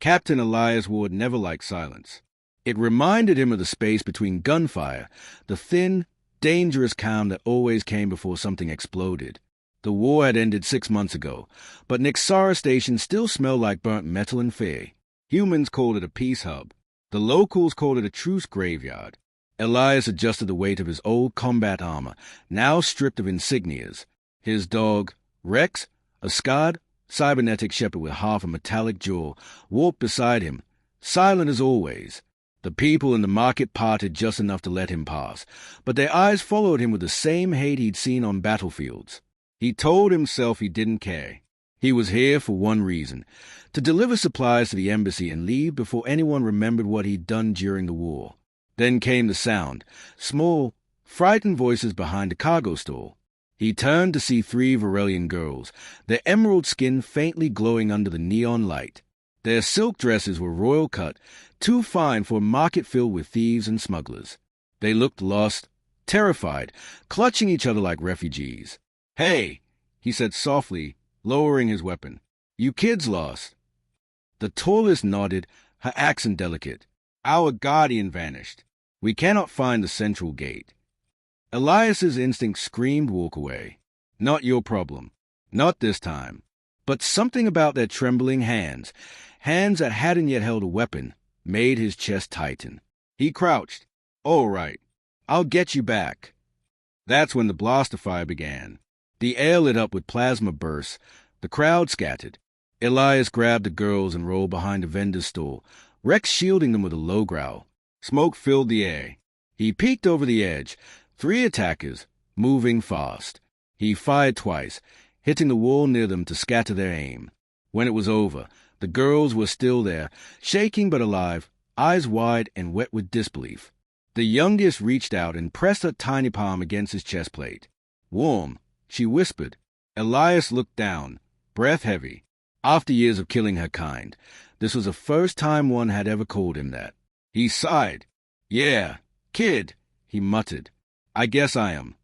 Captain Elias Ward never liked silence. It reminded him of the space between gunfire, the thin, dangerous calm that always came before something exploded. The war had ended 6 months ago, but Nixara Station still smelled like burnt metal and fear. Humans called it a peace hub. The locals called it a truce graveyard. Elias adjusted the weight of his old combat armor, now stripped of insignias. His dog, Rex, a scarred, cybernetic shepherd with half a metallic jaw, walked beside him, silent as always. The people in the market parted just enough to let him pass, but their eyes followed him with the same hate he'd seen on battlefields. He told himself he didn't care. He was here for one reason, to deliver supplies to the embassy and leave before anyone remembered what he'd done during the war. Then came the sound, small, frightened voices behind a cargo stall. He turned to see 3 Varelian girls, their emerald skin faintly glowing under the neon light. Their silk dresses were royal cut, too fine for a market filled with thieves and smugglers. They looked lost, terrified, clutching each other like refugees. "Hey," he said softly, lowering his weapon. "You kids lost." The tallest nodded, her accent delicate. "Our guardian vanished. We cannot find the central gate." Elias's instinct screamed walk away. Not your problem. Not this time. But something about their trembling hands that hadn't yet held a weapon, made his chest tighten. He crouched. "All right. I'll get you back." That's when the blaster fire began. The air lit up with plasma bursts. The crowd scattered. Elias grabbed the girls and rolled behind a vendor's stall, Rex shielding them with a low growl. Smoke filled the air. He peeked over the edge. 3 attackers, moving fast. He fired twice, hitting the wall near them to scatter their aim. When it was over, the girls were still there, shaking but alive, eyes wide and wet with disbelief. The youngest reached out and pressed her tiny palm against his chest plate. "Warm," she whispered. Elias looked down, breath heavy. After years of killing her kind, this was the first time one had ever called him that. He sighed. "Yeah, kid," he muttered. "I guess I am."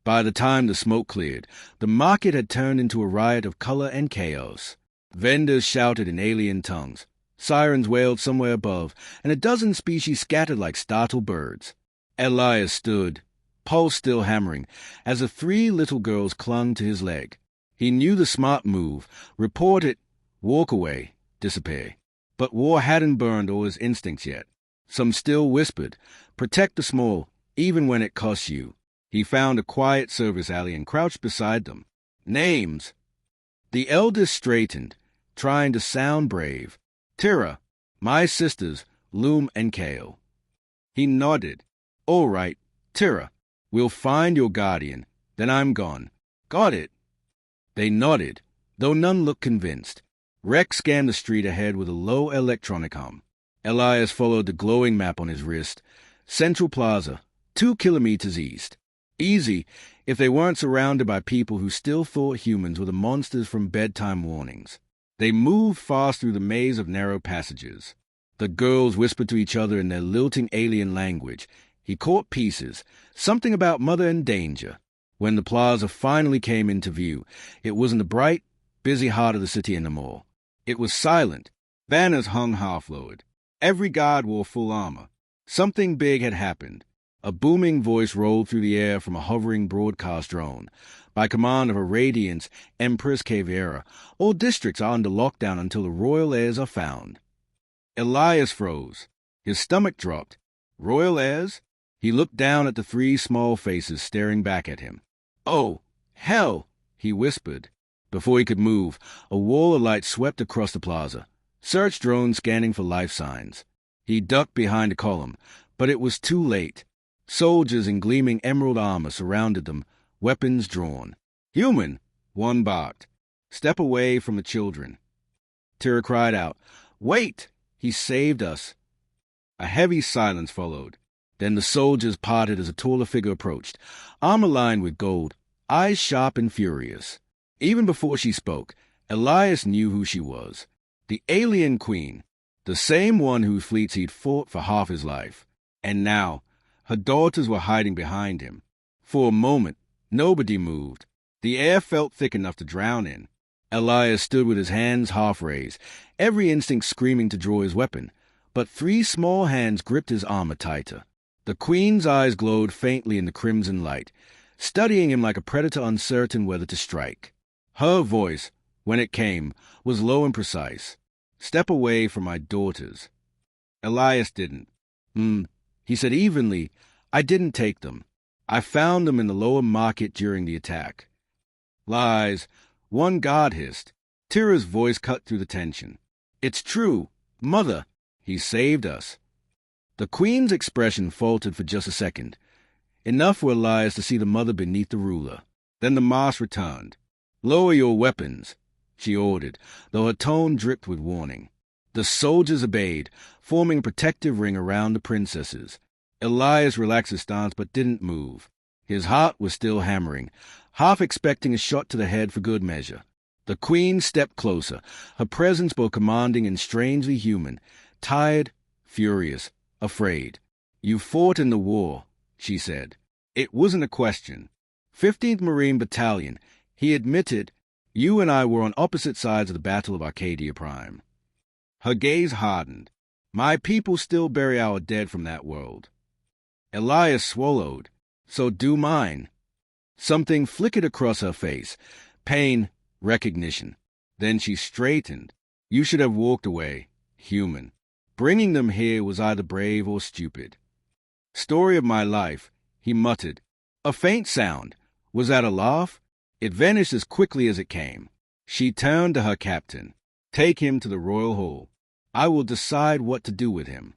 By the time the smoke cleared, the market had turned into a riot of color and chaos. Vendors shouted in alien tongues. Sirens wailed somewhere above, and a dozen species scattered like startled birds. Elias stood, pulse still hammering, as the 3 little girls clung to his leg. He knew the smart move, report it, walk away, disappear. But war hadn't burned all his instincts yet. Some still whispered, "Protect the small, even when it costs you." He found a quiet service alley and crouched beside them. "Names." The eldest straightened, trying to sound brave. "Tira, my sisters, Loom and Kale." He nodded. "All right, Tira, we'll find your guardian. Then I'm gone." "Got it." They nodded, though none looked convinced. Rex scanned the street ahead with a low electronic hum. Elias followed the glowing map on his wrist. Central Plaza, 2 kilometers east. Easy, if they weren't surrounded by people who still thought humans were the monsters from bedtime warnings. They moved fast through the maze of narrow passages. The girls whispered to each other in their lilting alien language. He caught pieces, something about mother and danger. When the plaza finally came into view, it wasn't the bright, busy heart of the city anymore. It was silent. Banners hung half-lowered. Every guard wore full armor. Something big had happened. A booming voice rolled through the air from a hovering broadcast drone. By command of Her Radiance, Empress Caveira, all districts are under lockdown until the royal heirs are found. Elias froze. His stomach dropped. Royal heirs? He looked down at the 3 small faces staring back at him. "Oh, hell," he whispered. Before he could move, a wall of light swept across the plaza. Search drone scanning for life signs. He ducked behind a column, but it was too late. Soldiers in gleaming emerald armor surrounded them, weapons drawn. "Human," one barked. "Step away from the children." Tira cried out, "Wait! He saved us." A heavy silence followed. Then the soldiers parted as a taller figure approached, armor lined with gold, eyes sharp and furious. Even before she spoke, Elias knew who she was. The alien queen, the same one whose fleets he'd fought for half his life. And now, her daughters were hiding behind him. For a moment, nobody moved. The air felt thick enough to drown in. Elias stood with his hands half-raised, every instinct screaming to draw his weapon, but 3 small hands gripped his armor tighter. The queen's eyes glowed faintly in the crimson light, studying him like a predator uncertain whether to strike. Her voice, when it came, was low and precise. "Step away from my daughters." Elias didn't. He said evenly, "I didn't take them. I found them in the lower market during the attack." "Lies," one guard hissed. Tira's voice cut through the tension. "It's true. Mother, he saved us." The queen's expression faltered for just a second, enough for Elias to see the mother beneath the ruler. Then the mask returned. "Lower your weapons," she ordered, though her tone dripped with warning. The soldiers obeyed, forming a protective ring around the princesses. Elias relaxed his stance but didn't move. His heart was still hammering, half expecting a shot to the head for good measure. The queen stepped closer, her presence both commanding and strangely human, tired, furious, afraid. "You fought in the war," she said. It wasn't a question. 15th Marine Battalion, he admitted. "You and I were on opposite sides of the Battle of Arcadia Prime." Her gaze hardened. "My people still bury our dead from that world." Elias swallowed. "So do mine." Something flickered across her face. Pain, recognition. Then she straightened. "You should have walked away, human. Bringing them here was either brave or stupid." "Story of my life," he muttered. A faint sound. Was that a laugh? It vanished as quickly as it came. She turned to her captain. "Take him to the royal hall. I will decide what to do with him."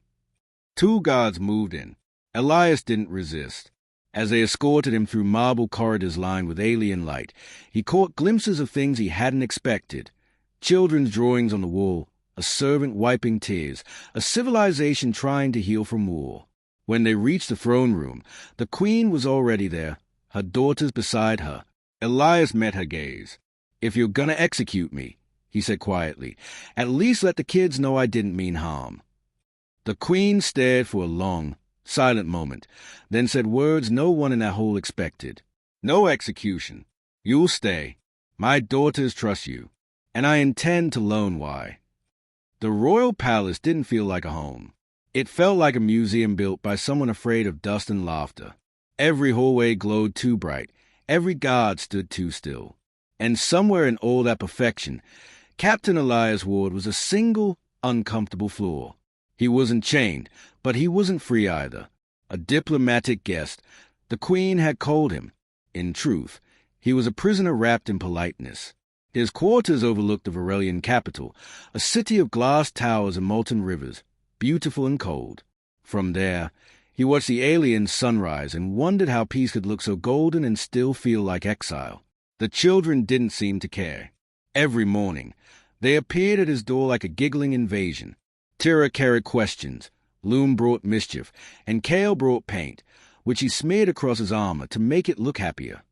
2 guards moved in. Elias didn't resist. As they escorted him through marble corridors lined with alien light, he caught glimpses of things he hadn't expected. Children's drawings on the wall, a servant wiping tears, a civilization trying to heal from war. When they reached the throne room, the queen was already there, her daughters beside her. Elias met her gaze. "If you're gonna execute me," he said quietly, "at least let the kids know I didn't mean harm." The queen stared for a long, silent moment, then said words no one in that hall expected. "No execution. You'll stay. My daughters trust you, and I intend to learn why." The royal palace didn't feel like a home. It felt like a museum built by someone afraid of dust and laughter. Every hallway glowed too bright, every guard stood too still. And somewhere in all that perfection, Captain Elias Ward was a single, uncomfortable flaw. He wasn't chained, but he wasn't free either. A diplomatic guest, the Queen had called him. In truth, he was a prisoner wrapped in politeness. His quarters overlooked the Varelian capital, a city of glass towers and molten rivers, beautiful and cold. From there, he watched the alien sunrise and wondered how peace could look so golden and still feel like exile. The children didn't seem to care. Every morning, they appeared at his door like a giggling invasion. Tira carried questions, Loom brought mischief, and Kale brought paint, which he smeared across his armor to make it look happier.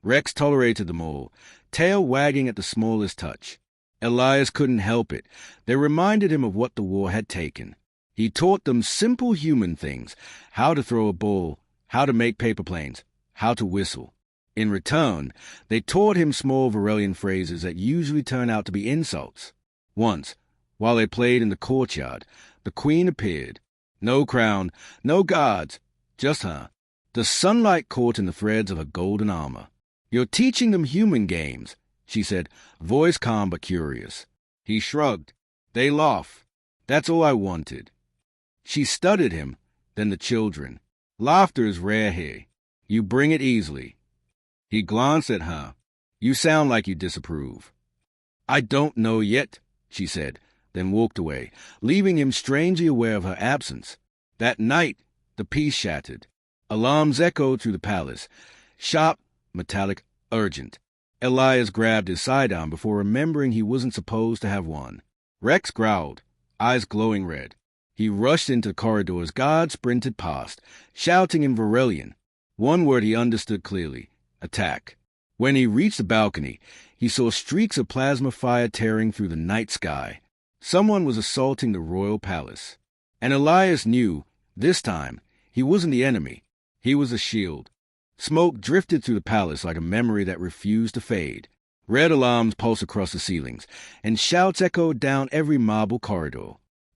Rex tolerated them all, tail wagging at the smallest touch. Elias couldn't help it. They reminded him of what the war had taken. He taught them simple human things, how to throw a ball, how to make paper planes, how to whistle. In return, they taught him small Varelian phrases that usually turn out to be insults. Once, while they played in the courtyard, the Queen appeared. No crown, no guards, just her. The sunlight caught in the threads of her golden armor. "You're teaching them human games," she said, voice calm but curious. He shrugged. "They laugh. That's all I wanted." She studied him, then the children. "Laughter is rare here. You bring it easily." He glanced at her. "You sound like you disapprove." "I don't know yet," she said, then walked away, leaving him strangely aware of her absence. That night, the peace shattered. Alarms echoed through the palace. Sharp, metallic, urgent. Elias grabbed his sidearm before remembering he wasn't supposed to have one. Rex growled, eyes glowing red. He rushed into the corridor as guards sprinted past, shouting in Varelian. One word he understood clearly: attack. When he reached the balcony, he saw streaks of plasma fire tearing through the night sky. Someone was assaulting the royal palace. And Elias knew, this time, he wasn't the enemy. He was a shield. Smoke drifted through the palace like a memory that refused to fade. Red alarms pulsed across the ceilings, and shouts echoed down every marble corridor.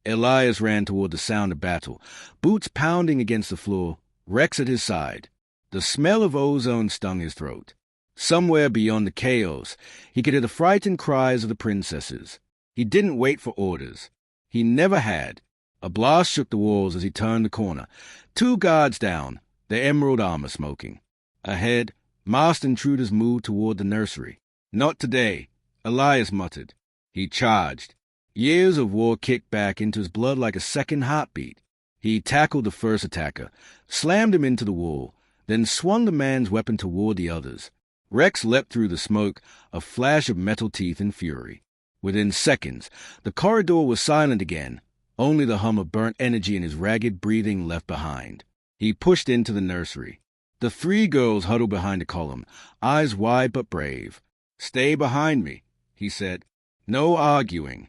Elias ran toward the sound of battle, boots pounding against the floor, Rex at his side. The smell of ozone stung his throat. Somewhere beyond the chaos, he could hear the frightened cries of the princesses. He didn't wait for orders. He never had. A blast shook the walls as he turned the corner. 2 guards down, their emerald armor smoking. Ahead, masked intruders moved toward the nursery. Not today, Elias muttered. He charged. Years of war kicked back into his blood like a second heartbeat. He tackled the first attacker, slammed him into the wall, then swung the man's weapon toward the others. Rex leapt through the smoke, a flash of metal teeth in fury. Within seconds, the corridor was silent again, only the hum of burnt energy in his ragged breathing left behind. He pushed into the nursery. The 3 girls huddled behind a column, eyes wide but brave. "Stay behind me," he said. "No arguing."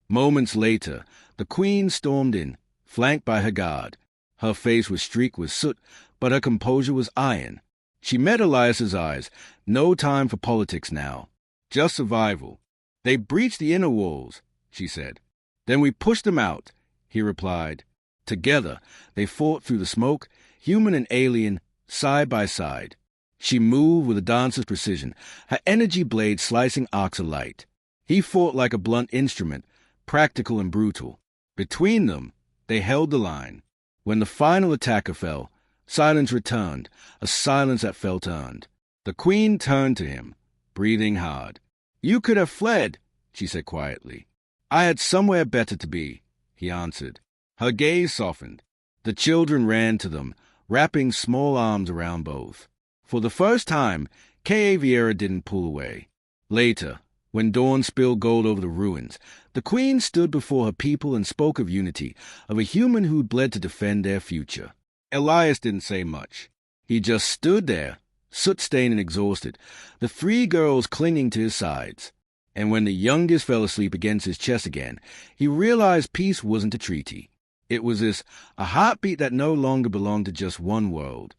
Moments later, the queen stormed in, flanked by her guard. Her face was streaked with soot, but her composure was iron. She met Elias's eyes. No time for politics now. Just survival. "They breached the inner walls," she said. "Then we pushed them out," he replied. Together, they fought through the smoke, human and alien, side by side. She moved with a dancer's precision, her energy blade slicing arcs of light. He fought like a blunt instrument, practical and brutal. Between them, they held the line. When the final attacker fell, silence returned, a silence that felt earned. The queen turned to him, breathing hard. "You could have fled," she said quietly. "I had somewhere better to be," he answered. Her gaze softened. The children ran to them, wrapping small arms around both. For the first time, K.A. Vieira didn't pull away. Later, when dawn spilled gold over the ruins, the queen stood before her people and spoke of unity, of a human who'd bled to defend their future. Elias didn't say much. He just stood there, soot-stained and exhausted, the 3 girls clinging to his sides. And when the youngest fell asleep against his chest again, he realized peace wasn't a treaty. It was a heartbeat that no longer belonged to just one world.